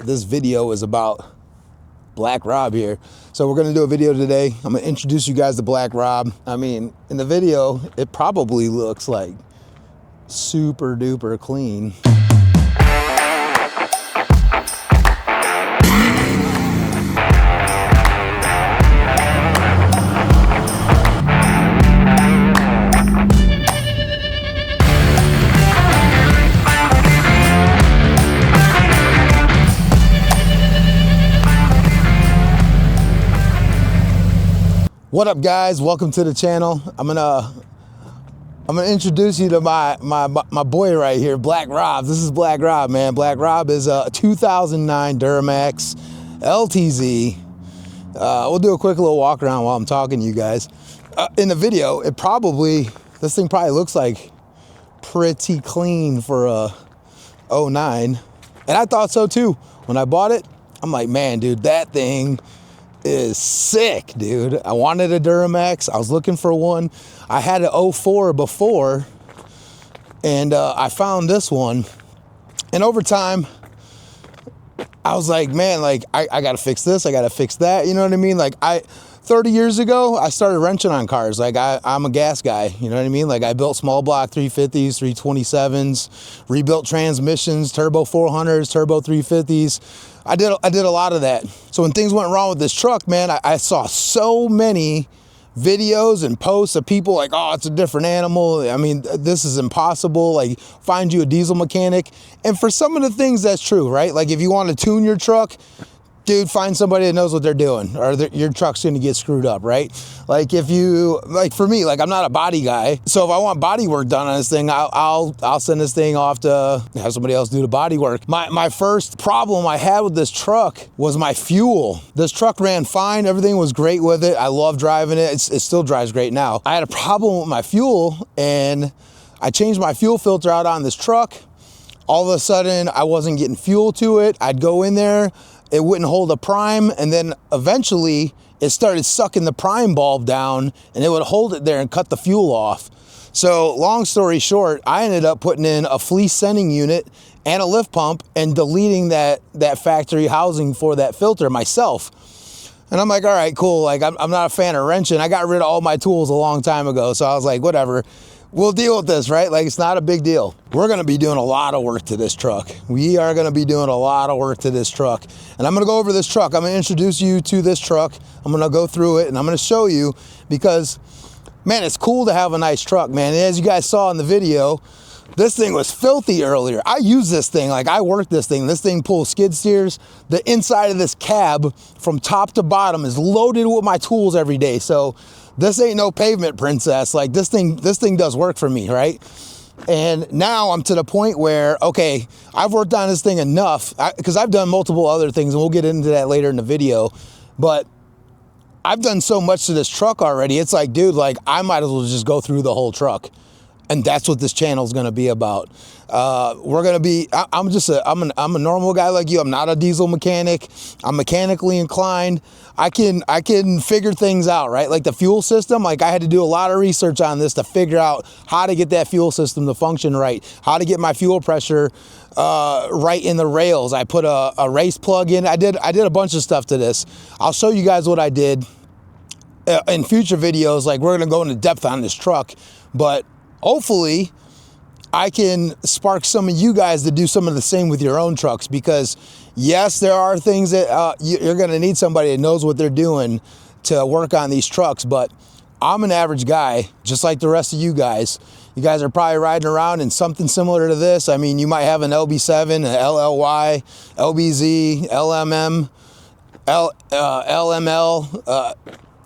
this video is about Black Rob here. So we're gonna do a video today. I'm gonna introduce you guys to Black Rob. I mean, in the video, it probably looks like super duper clean. What up, guys? Welcome to the channel. I'm gonna introduce you to my boy right here, Black Rob. This is Black Rob, man. Black Rob is a 2009 Duramax LTZ. We'll do a quick little walk around while I'm talking to you guys. In the video, this thing probably looks like pretty clean for a 09, and I thought so too. When I bought it, I'm like, man, dude, that thing is sick, dude. I wanted a Duramax. I was looking for one. I had an 04 before, and I found this one. And over time, I was like, man, like I gotta fix this. I gotta fix that. You know what I mean? Like 30 years ago, I started wrenching on cars. Like I'm a gas guy. You know what I mean? Like I built small block 350s, 327s, rebuilt transmissions, turbo 400s, turbo 350s. I did a lot of that. So when things went wrong with this truck, man, I saw so many videos and posts of people like, oh, it's a different animal. I mean, this is impossible. Like, find you a diesel mechanic. And for some of the things, that's true, right? Like if you want to tune your truck, dude, find somebody that knows what they're doing, or your truck's gonna get screwed up, right? Like for me, like I'm not a body guy, so if I want body work done on this thing, I'll send this thing off to have somebody else do the body work. My first problem I had with this truck was my fuel. This truck ran fine, everything was great with it. I love driving it. It still drives great now. I had a problem with my fuel, and I changed my fuel filter out on this truck. All of a sudden, I wasn't getting fuel to it. I'd go in there, it wouldn't hold a prime, and then eventually it started sucking the prime bulb down, and it would hold it there and cut the fuel off. So long story short, I ended up putting in a fleece sending unit and a lift pump and deleting that factory housing for that filter myself. And I'm like, all right, cool. Like I'm not a fan of wrenching. I got rid of all my tools a long time ago. So I was like, whatever. We'll deal with this, right? Like, it's not a big deal. We're gonna be doing a lot of work to this truck. We are gonna be doing a lot of work to this truck. And I'm gonna go over this truck. I'm gonna introduce you to this truck. I'm gonna go through it and I'm gonna show you, because, man, it's cool to have a nice truck, man. And as you guys saw in the video, this thing was filthy earlier. I use this thing, like I work this thing. This thing pulls skid steers. The inside of this cab from top to bottom is loaded with my tools every day. So this ain't no pavement princess. Like this thing does work for me, right? And now I'm to the point where, okay, I've worked on this thing enough, because I've done multiple other things, and we'll get into that later in the video, but I've done so much to this truck already. It's like, dude, like I might as well just go through the whole truck. And that's what this channel is going to be about. I'm a normal guy like you. I'm not a diesel mechanic. I'm mechanically inclined. I can figure things out, right? Like the fuel system, like I had to do a lot of research on this to figure out how to get that fuel system to function right, how to get my fuel pressure right in the rails. I put a race plug in. I did a bunch of stuff to this. I'll show you guys what I did in future videos. Like we're going to go into depth on this truck, but hopefully I can spark some of you guys to do some of the same with your own trucks, because yes, there are things that you're going to need somebody that knows what they're doing to work on these trucks, but I'm an average guy, just like the rest of you guys. You guys are probably riding around in something similar to this. I mean, you might have an LB7, an LLY, LBZ, LMM, LML,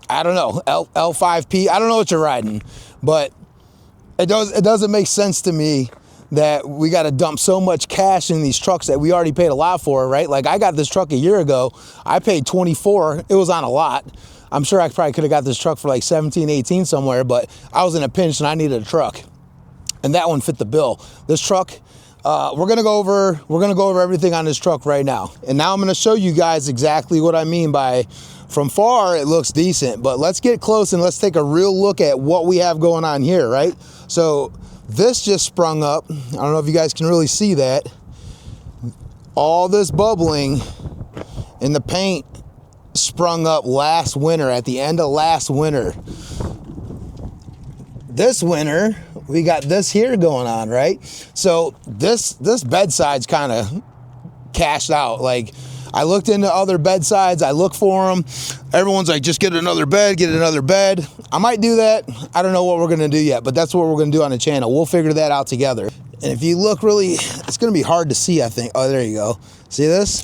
I don't know, L5P. I don't know what you're riding, but it doesn't make sense to me that we got to dump so much cash in these trucks that we already paid a lot for, right? Like I got this truck a year ago. I paid 24. It was on a lot. I'm sure I probably could have got this truck for like 17, 18 somewhere, but I was in a pinch and I needed a truck. And that one fit the bill. This truck, we're gonna go over everything on this truck right now. And now I'm gonna show you guys exactly what I mean by, from far it looks decent, but let's get close and let's take a real look at what we have going on here, right? So this just sprung up. I don't know if you guys can really see that. All this bubbling in the paint sprung up last winter, at the end of last winter. This winter, we got this here going on, right? So this bedside's kind of cashed out. Like, I looked into other bedsides, I look for them. Everyone's like, just get another bed, get another bed. I might do that. I don't know what we're gonna do yet, but that's what we're gonna do on the channel. We'll figure that out together. And if you look really, it's gonna be hard to see, I think. Oh, there you go. See this?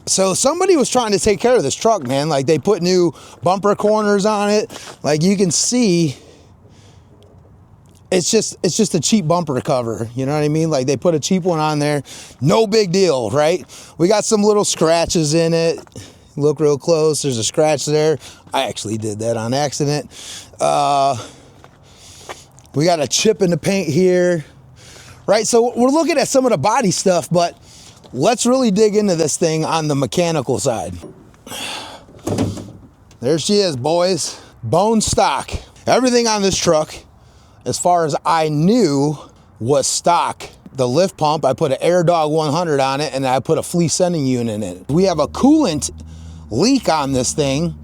So somebody was trying to take care of this truck, man. Like, they put new bumper corners on it. Like, you can see, it's just a cheap bumper cover. You know what I mean? Like, they put a cheap one on there. No big deal, right? We got some little scratches in it. Look real close. There's a scratch there. I actually did that on accident. We got a chip in the paint here, right? So we're looking at some of the body stuff, but let's really dig into this thing on the mechanical side. There she is, boys. Bone stock. Everything on this truck, as far as I knew, was stock. The lift pump, I put an Air Dog 100 on it, and I put a fleece sending unit in it. We have a coolant leak on this thing,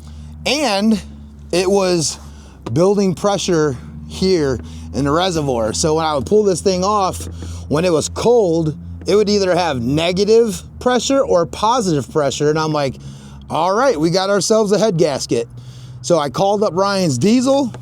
and it was building pressure here in the reservoir. So when I would pull this thing off, when it was cold, it would either have negative pressure or positive pressure. And I'm like, all right, we got ourselves a head gasket. So I called up Ryan's Diesel.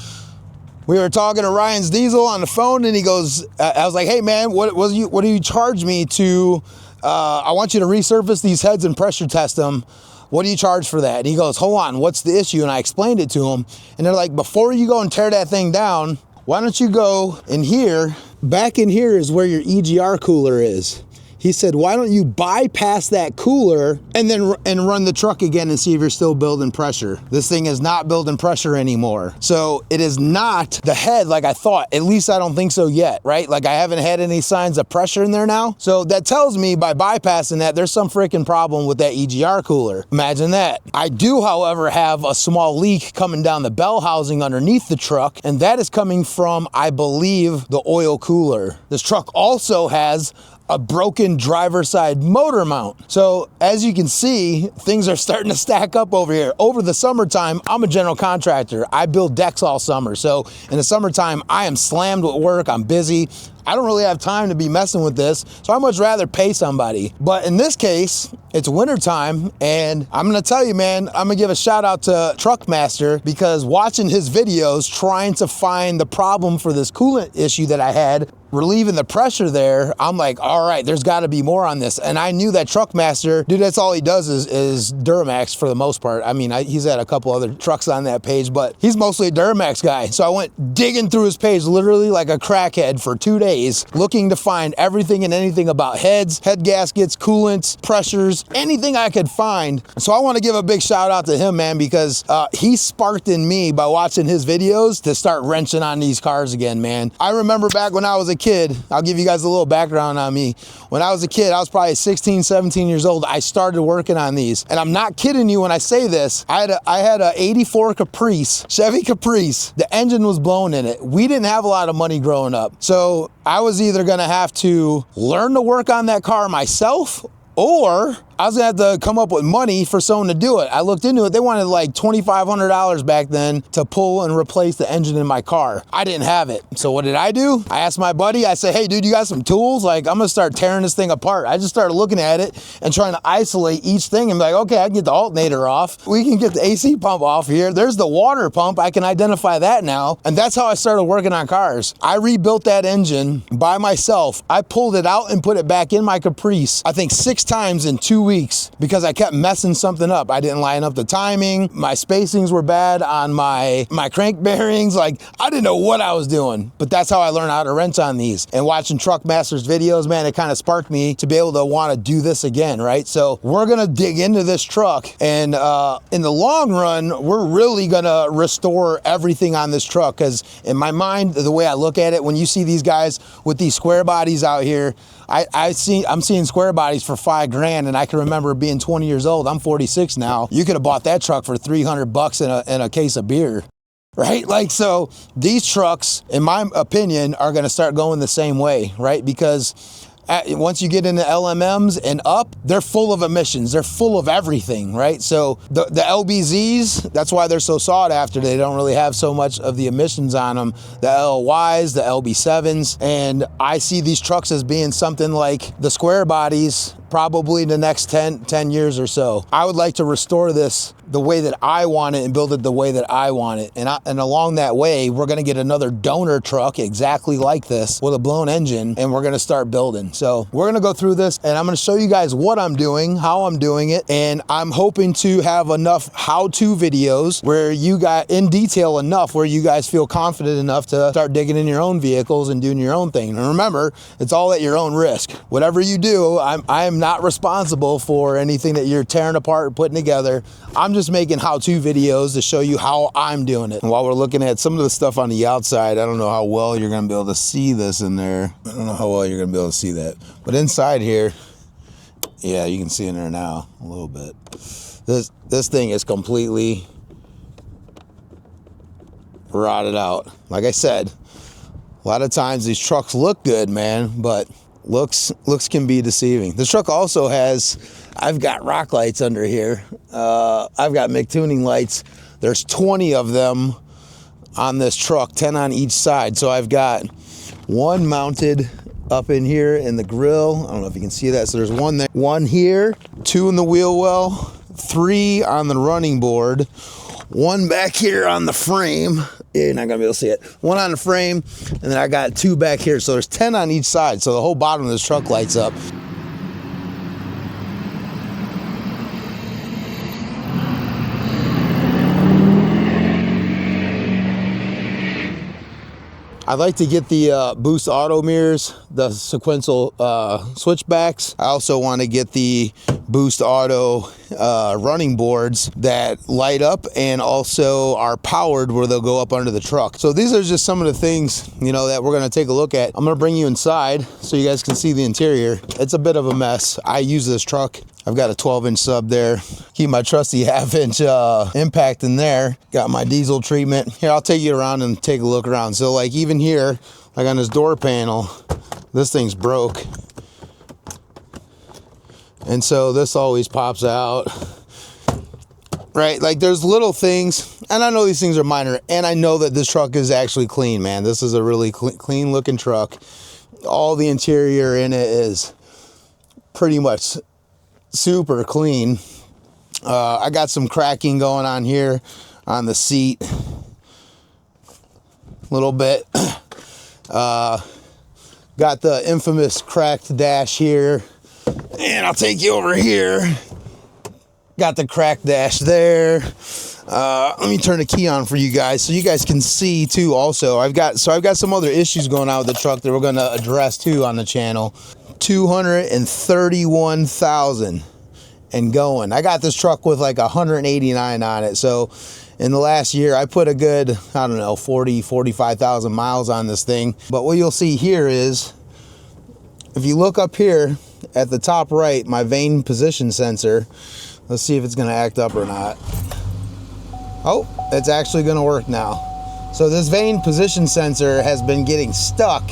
We were talking to Ryan's Diesel on the phone, and he goes, I was like, hey man, what do you charge me to, I want you to resurface these heads and pressure test them. What do you charge for that? And he goes, hold on, what's the issue? And I explained it to him. And they're like, before you go and tear that thing down, why don't you go in here? Back in here is where your EGR cooler is. He said, why don't you bypass that cooler and then run the truck again and see if you're still building pressure. This thing is not building pressure anymore. So it is not the head like I thought. At least I don't think so yet, right? Like, I haven't had any signs of pressure in there now. So that tells me by bypassing that, there's some freaking problem with that EGR cooler. Imagine that. I do, however, have a small leak coming down the bell housing underneath the truck, and that is coming from, I believe, the oil cooler. This truck also has a broken driver's side motor mount. So as you can see, things are starting to stack up over here. Over the summertime, I'm a general contractor. I build decks all summer. So in the summertime, I am slammed with work. I'm busy. I don't really have time to be messing with this, so I'd much rather pay somebody. But in this case, it's wintertime, and I'm gonna tell you, man, I'm gonna give a shout out to Truckmaster, because watching his videos, trying to find the problem for this coolant issue that I had, relieving the pressure there, I'm like, all right, there's gotta be more on this. And I knew that Truckmaster, dude, that's all he does is Duramax for the most part. I mean, he's had a couple other trucks on that page, but he's mostly a Duramax guy. So I went digging through his page literally like a crackhead for 2 days, looking to find everything and anything about heads, head gaskets, coolants, pressures, anything I could find. So I want to give a big shout out to him, man, because he sparked in me by watching his videos to start wrenching on these cars again, man. I remember back when I was a kid, I'll give you guys a little background on me. When I was a kid, I was probably 16, 17 years old. I started working on these, and I'm not kidding you when I say this. I had a 84 Caprice, Chevy Caprice. The engine was blown in it. We didn't have a lot of money growing up. So I was either gonna have to learn to work on that car myself, or I was gonna have to come up with money for someone to do it. I looked into it. They wanted like $2,500 back then to pull and replace the engine in my car. I didn't have it. So what did I do? I asked my buddy, I said, hey dude, you got some tools? Like, I'm gonna start tearing this thing apart. I just started looking at it and trying to isolate each thing and be like, okay, I can get the alternator off. We can get the AC pump off here. There's the water pump. I can identify that now. And that's how I started working on cars. I rebuilt that engine by myself. I pulled it out and put it back in my Caprice, I think 6 times in 2 weeks, because I kept messing something up. I didn't line up the timing. My spacings were bad on my crank bearings. Like, I didn't know what I was doing, but that's how I learned how to wrench on these. And watching Truckmaster's videos, man, it kind of sparked me to be able to want to do this again, right? So we're gonna dig into this truck, and in the long run, we're really gonna restore everything on this truck, because in my mind, the way I look at it, when you see these guys with these square bodies out here, I'm seeing square bodies for $5 grand, and I can remember being 20 years old. I'm 46 now. You could have bought that truck for $300 in a case of beer, right? Like, so these trucks, in my opinion, are going to start going the same way, right? Because once you get into LMMs and up, they're full of emissions. They're full of everything, right? So the LBZs, that's why they're so sought after. They don't really have so much of the emissions on them. The LYs, the LB7s, and I see these trucks as being something like the square bodies probably the next 10 years or so. I would like to restore this the way that I want it and build it the way that I want it. And along that way, we're gonna get another donor truck exactly like this with a blown engine, and we're gonna start building. So we're gonna go through this, and I'm gonna show you guys what I'm doing, how I'm doing it, and I'm hoping to have enough how-to videos where you got in detail enough where you guys feel confident enough to start digging in your own vehicles and doing your own thing. And remember, it's all at your own risk. Whatever you do, I am not responsible for anything that you're tearing apart and putting together. I'm just making how-to videos to show you how I'm doing it. And while we're looking at some of the stuff on the outside, I don't know how well you're gonna be able to see this in there. I don't know how well you're gonna be able to see that. But inside here, yeah, you can see in there now a little bit. This thing is completely rotted out. Like I said, a lot of times these trucks look good, man, but looks can be deceiving. This truck also has, I've got rock lights under here. I've got McTuning lights. There's 20 of them on this truck, 10 on each side. So I've got one mounted up in here in the grill. I don't know if you can see that. So there's one there, one here, 2 in the wheel well, 3 on the running board, 1 back here on the frame. You're not gonna be able to see it. 1 on the frame, and then I got 2 back here. So there's 10 on each side. So the whole bottom of this truck lights up. I'd like to get the boost auto mirrors, the sequential switchbacks. I also want to get the boost auto running boards that light up and also are powered where they'll go up under the truck. So these are just some of the things, you know, that we're going to take a look at. I'm going to bring you inside so you guys can see the interior. It's a bit of a mess. I use this truck. I've got a 12-inch sub there. Keep my trusty 1/2-inch impact in there. Got my diesel treatment. Here, I'll take you around and take a look around. So like even here, like on this door panel, this thing's broke. And so this always pops out. Right, like there's little things, and I know these things are minor, and I know that this truck is actually clean, man. This is a really clean looking truck. All the interior in it is pretty much super clean. I got some cracking going on here on the seat, a little bit. Got the infamous cracked dash here, and I'll take you over here. Got the cracked dash there. Let me turn the key on for you guys so you guys can see too. Also, I've got some other issues going on with the truck that we're going to address too on the channel. 231,000 and going. I got this truck with like 189 on it. So in the last year, I put a good, I don't know, 45,000 miles on this thing. But what you'll see here is, if you look up here at the top right, my vane position sensor, let's see if it's gonna act up or not. Oh, it's actually gonna work now. So this vane position sensor has been getting stuck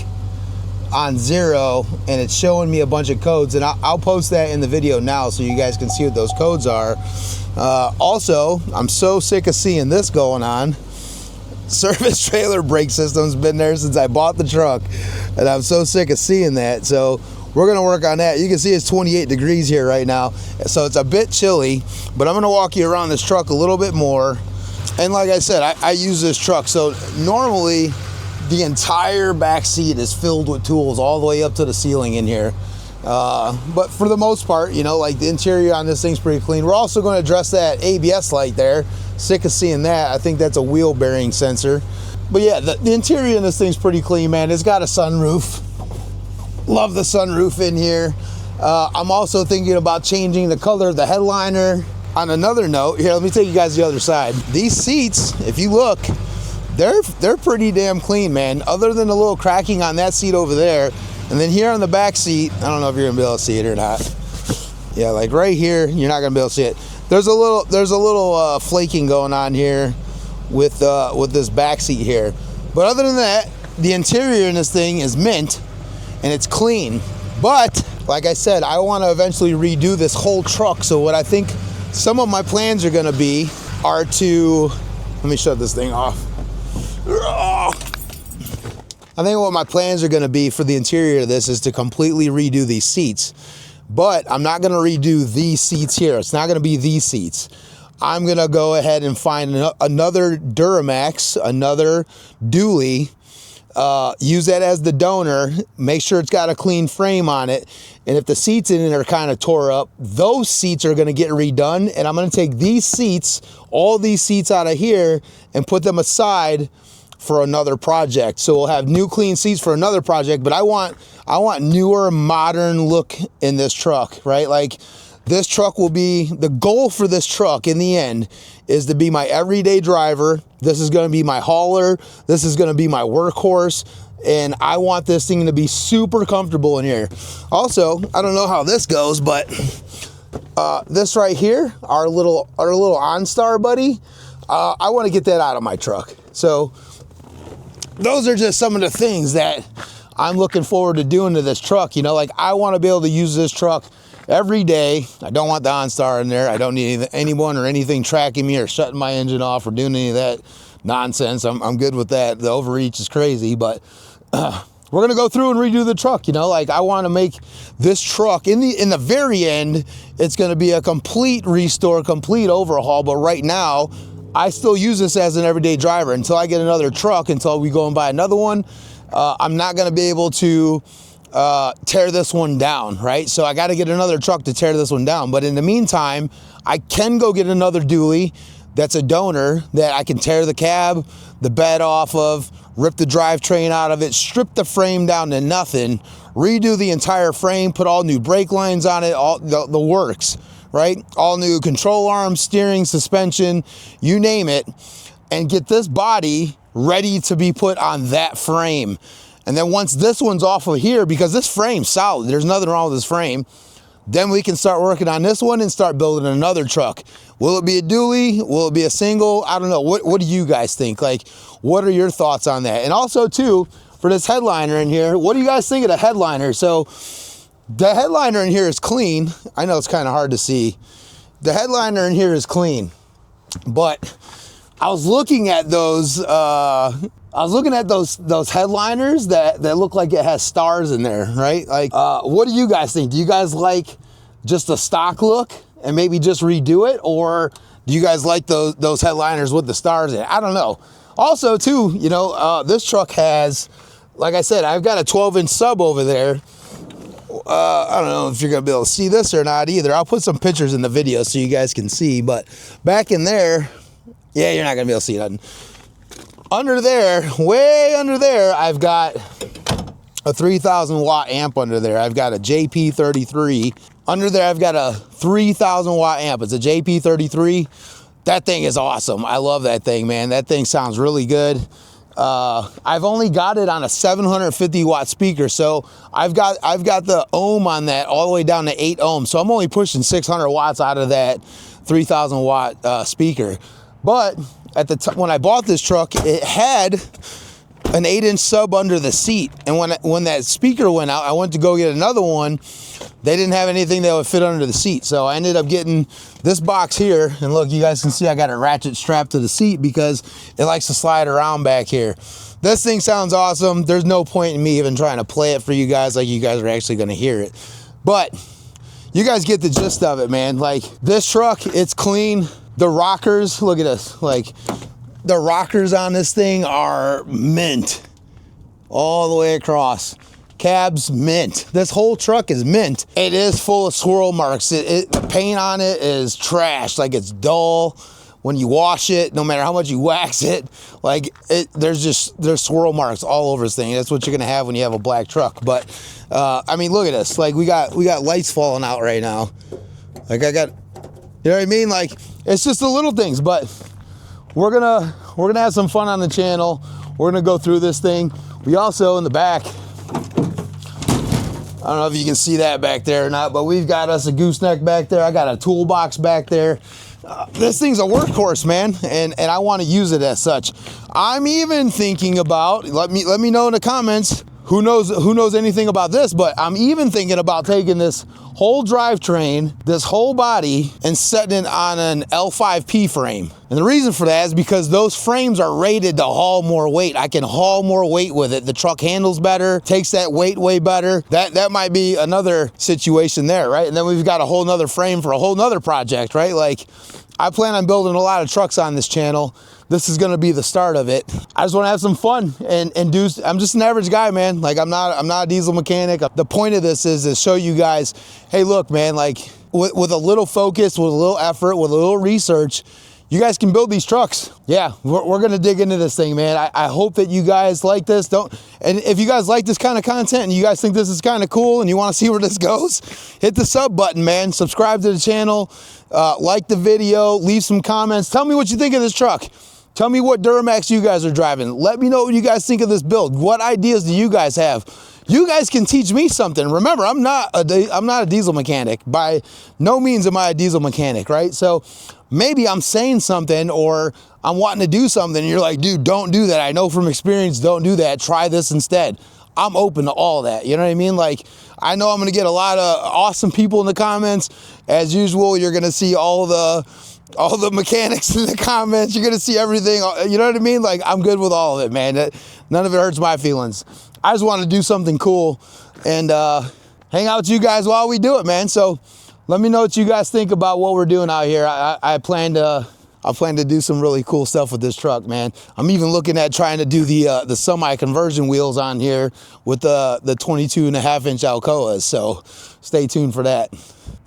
on 0, and it's showing me a bunch of codes, and I'll post that in the video now so you guys can see what those codes are. Also, I'm so sick of seeing this going on. Service trailer brake system's been there since I bought the truck, and I'm so sick of seeing that. So we're gonna work on that. You can see it's 28 degrees here right now, so it's a bit chilly, but I'm gonna walk you around this truck a little bit more. And like I said, I use this truck, so normally the entire back seat is filled with tools all the way up to the ceiling in here. But for the most part, you know, like the interior on this thing's pretty clean. We're also going to address that ABS light there. Sick of seeing that. I think that's a wheel bearing sensor. But yeah, the interior in this thing's pretty clean, man. It's got a sunroof. Love the sunroof in here. I'm also thinking about changing the color of the headliner. On another note, here, let me take you guys to the other side. These seats, if you look, they're pretty damn clean, man. Other than a little cracking on that seat over there. And then here on the back seat, I don't know if you're gonna be able to see it or not. Yeah, like right here, you're not gonna be able to see it. There's a little flaking going on here with this back seat here. But other than that, the interior in this thing is mint and it's clean. But like I said, I want to eventually redo this whole truck. So what I think some of my plans are going to be are to, let me shut this thing off. I think what my plans are going to be for the interior of this is to completely redo these seats. But I'm not going to redo these seats here. It's not going to be these seats. I'm going to go ahead and find another Duramax, another dually, use that as the donor, make sure it's got a clean frame on it. And if the seats in it are kind of tore up, those seats are going to get redone. And I'm going to take these seats, all these seats out of here, and put them aside for another project. So we'll have new clean seats for another project, but I want newer, modern look in this truck, right? Like, this truck will be, the goal for this truck in the end is to be my everyday driver. This is going to be my hauler. This is going to be my workhorse. And I want this thing to be super comfortable in here. Also, I don't know how this goes, but this right here, our little OnStar buddy, I want to get that out of my truck. So those are just some of the things that I'm looking forward to doing to this truck. You know, like, I want to be able to use this truck every day. I don't want the OnStar in there. I don't need anyone or anything tracking me or shutting my engine off or doing any of that nonsense. I'm good with that. The overreach is crazy, but we're gonna go through and redo the truck. You know, like, I want to make this truck in the very end, it's gonna be a complete restore, complete overhaul. But right now, I still use this as an everyday driver until I get another truck, until we go and buy another one. I'm not gonna be able to tear this one down, right? So I got to get another truck to tear this one down. But in the meantime, I can go get another dually that's a donor that I can tear the cab, the bed off of, rip the drivetrain out of it, strip the frame down to nothing, redo the entire frame, put all new brake lines on it, all the works, right? All new control arms, steering, suspension, you name it, and get this body ready to be put on that frame. And then once this one's off of here, because this frame's solid, there's nothing wrong with this frame, then we can start working on this one and start building another truck. Will it be a dually? Will it be a single? I don't know. What do you guys think? Like, what are your thoughts on that? And also, too, for this headliner in here, what do you guys think of the headliner? So the headliner in here is clean. I know it's kind of hard to see. The headliner in here is clean, but I was looking at those those headliners that look like it has stars in there, right? Like, what do you guys think? Do you guys like just a stock look and maybe just redo it? Or do you guys like those headliners with the stars in it? I don't know. Also, too, you know, this truck has, like I said, I've got a 12-inch sub over there. I don't know if you're gonna be able to see this or not either. I'll put some pictures in the video so you guys can see, but back in there, yeah, you're not gonna be able to see nothing. Under there, way under there, I've got a 3,000 watt amp under there. I've got a JP33. Under there, I've got a 3,000 watt amp. It's a JP33. That thing is awesome. I love that thing, man. That thing sounds really good. I've only got it on a 750 watt speaker. So I've got the ohm on that all the way down to 8 ohms. So I'm only pushing 600 watts out of that 3,000 watt speaker. But at the time when I bought this truck, it had an 8-inch sub under the seat. And when that speaker went out, I went to go get another one. They didn't have anything that would fit under the seat. So I ended up getting this box here. And look, you guys can see I got a ratchet strapped to the seat because it likes to slide around back here. This thing sounds awesome. There's no point in me even trying to play it for you guys like you guys are actually going to hear it. But you guys get the gist of it, man. Like, this truck, it's clean. The rockers, look at this. Like, the rockers on this thing are mint all the way across. Cab's mint. This whole truck is mint. It is full of swirl marks. The paint on it is trash. Like, it's dull. When you wash it, no matter how much you wax it, like, there's swirl marks all over this thing. That's what you're gonna have when you have a black truck. But I mean, look at this. Like, we got lights falling out right now. Like, you know what I mean? Like, it's just the little things. But we're gonna have some fun on the channel. We're gonna go through this thing. We also, in the back, I don't know if you can see that back there or not, but we've got us a gooseneck back there. I got a toolbox back there. This thing's a workhorse, man, and I want to use it as such. I'm even thinking about, let me know in the comments, who knows anything about this, but I'm even thinking about taking this whole drivetrain, this whole body, and setting it on an L5P frame. And the reason for that is because those frames are rated to haul more weight. I can haul more weight with it. The truck handles better, takes that weight way better. That might be another situation there, right? And then we've got a whole nother frame for a whole nother project, right? Like, I plan on building a lot of trucks on this channel. This is gonna be the start of it. I just wanna have some fun and do, I'm just an average guy, man. Like, I'm not a diesel mechanic. The point of this is to show you guys, hey, look, man, like with a little focus, with a little effort, with a little research, you guys can build these trucks. Yeah, we're gonna dig into this thing, man. I hope that you guys like this. And if you guys like this kind of content and you guys think this is kind of cool and you wanna see where this goes, hit the sub button, man. Subscribe to the channel, like the video, leave some comments. Tell me what you think of this truck. Tell me what Duramax you guys are driving. Let me know what you guys think of this build. What ideas do you guys have? You guys can teach me something. Remember, I'm not a diesel mechanic. By no means am I a diesel mechanic, right? So maybe I'm saying something or I'm wanting to do something and you're like, dude, don't do that. I know from experience, don't do that. Try this instead. I'm open to all that. You know what I mean? Like, I know I'm gonna get a lot of awesome people in the comments. As usual, you're gonna see all the mechanics in the comments. You're gonna see everything. You know what I mean? Like, I'm good with all of it, man. None of it hurts my feelings. I just want to do something cool and hang out with you guys while we do it, man. So let me know what you guys think about what we're doing out here. I plan to do some really cool stuff with this truck, man. I'm even looking at trying to do the semi conversion wheels on here with the 22.5-inch Alcoas. So stay tuned for that.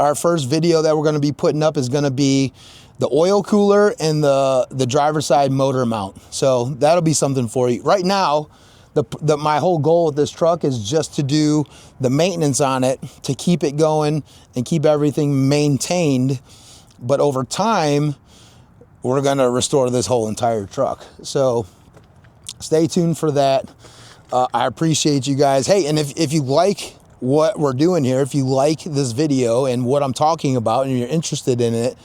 Our first video that we're going to be putting up is going to be the oil cooler and the driver's side motor mount. So that'll be something for you. Right now, my whole goal with this truck is just to do the maintenance on it, to keep it going and keep everything maintained. But over time, we're gonna restore this whole entire truck. So stay tuned for that. I appreciate you guys. Hey, and if you like what we're doing here, if you like this video and what I'm talking about and you're interested in it,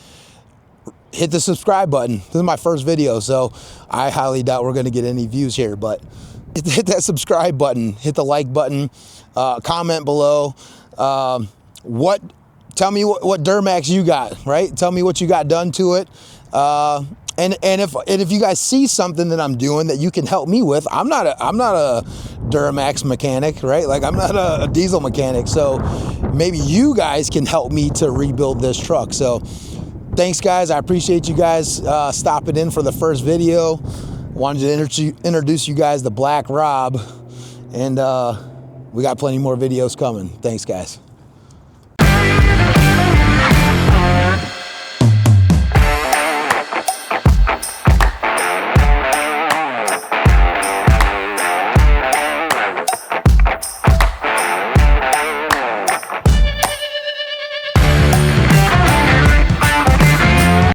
hit the subscribe button. This is my first video, so I highly doubt we're gonna get any views here, but hit that subscribe button, hit the like button, comment below. Tell me what Duramax you got, right? Tell me what you got done to it. And if you guys see something that I'm doing that you can help me with, I'm not a Duramax mechanic, right? Like, I'm not a diesel mechanic, so maybe you guys can help me to rebuild this truck. So thanks, guys. I appreciate you guys stopping in for the first video. Wanted to introduce you guys to Black Rob, and we got plenty more videos coming. Thanks, guys.